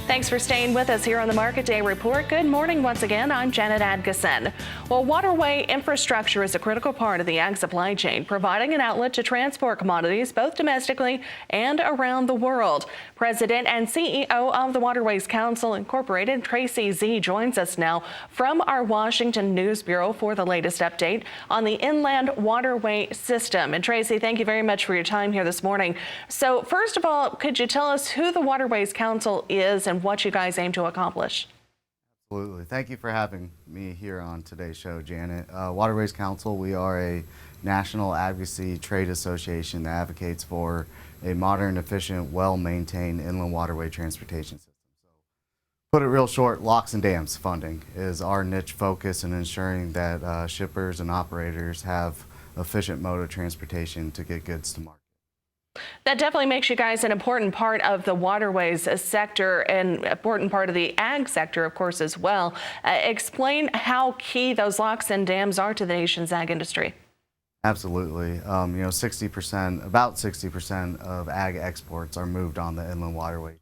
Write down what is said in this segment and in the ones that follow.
Thanks for staying with us here on the Market Day Report. Good morning once again. I'm Janet Adkisson. Well, waterway infrastructure is a critical part of the ag supply chain, providing an outlet to transport commodities both domestically and around the world. President and CEO of the Waterways Council Incorporated, Tracy Zea, joins us now from our Washington News Bureau for the latest update on the inland waterway system. And Tracy, thank you very much for your time here this morning. So first of all, could you tell us who the Waterways Council is and what you guys aim to accomplish? Absolutely. Thank you for having me here on today's show, Janet. Waterways Council, we are a national advocacy trade association that advocates for a modern, efficient, well-maintained inland waterway transportation system. So, put it real short, locks and dams funding is our niche focus in ensuring that shippers and operators have efficient mode of transportation to get goods to market. That definitely makes you guys an important part of the waterways sector and important part of the ag sector, of course, as well. Explain how key those locks and dams are to the nation's ag industry. Absolutely. 60%, about 60% of ag exports are moved on the inland waterway transportation system.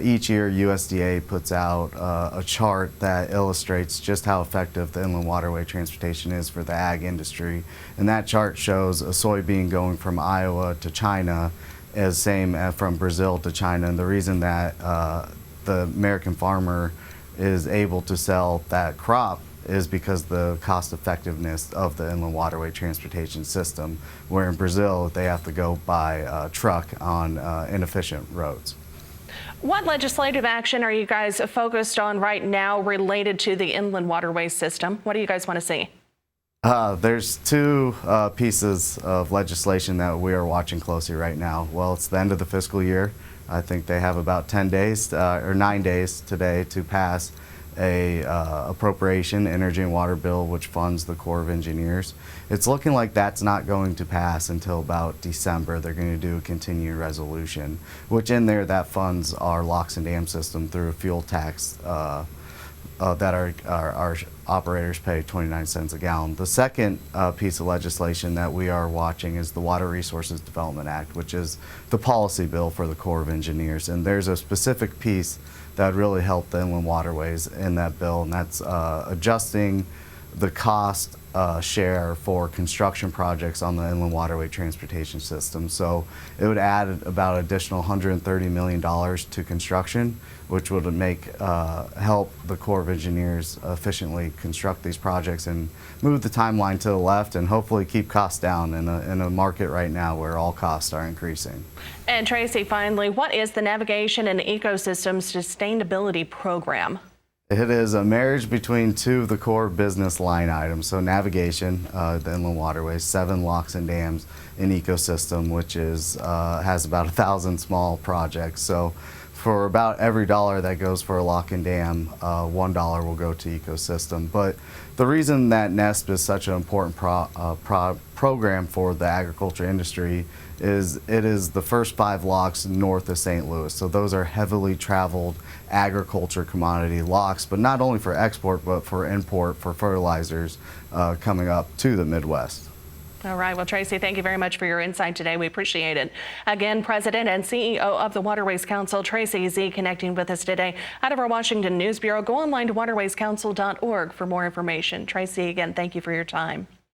Each year, USDA puts out a chart that illustrates just how effective the inland waterway transportation is for the ag industry. And that chart shows a soybean going from Iowa to China is same as from Brazil to China. And the reason that the American farmer is able to sell that crop is because the cost effectiveness of the inland waterway transportation system, where in Brazil they have to go by truck on inefficient roads. What legislative action are you guys focused on right now related to the inland waterway system? What do you guys want to see? There's two pieces of legislation that we are watching closely right now. Well, it's the end of the fiscal year. I think they have about 10 days or 9 days today to pass a appropriation energy and water bill which funds the Corps of Engineers. It's looking like that's not going to pass until about December. They're going to do a continuing resolution, which in there that funds our locks and dam system through a fuel tax that our operators pay 29 cents a gallon. The second piece of legislation that we are watching is the Water Resources Development Act, which is the policy bill for the Corps of Engineers. And there's a specific piece that would really help the inland waterways in that bill, and that's adjusting the cost share for construction projects on the inland waterway transportation system. So it would add about additional $130 million to construction, which would make help the Corps of Engineers efficiently construct these projects and move the timeline to the left and hopefully keep costs down in a market right now where all costs are increasing. And Tracy, finally, what is the Navigation and Ecosystem Sustainability Program? It is a marriage between two of the core business line items. So navigation, the inland waterways, 7 locks and dams, and ecosystem, which is has about 1,000 small projects. So for about every dollar that goes for a lock and dam, $1 will go to ecosystem. But the reason that NESP is such an important program for the agriculture industry is it is the first 5 locks north of St. Louis. So those are heavily traveled agriculture commodity locks, but not only for export, but for import for fertilizers coming up to the Midwest. All right. Well, Tracy, thank you very much for your insight today. We appreciate it. Again, President and CEO of the Waterways Council, Tracy Zea, connecting with us today out of our Washington News Bureau. Go online to waterwayscouncil.org for more information. Tracy, again, thank you for your time.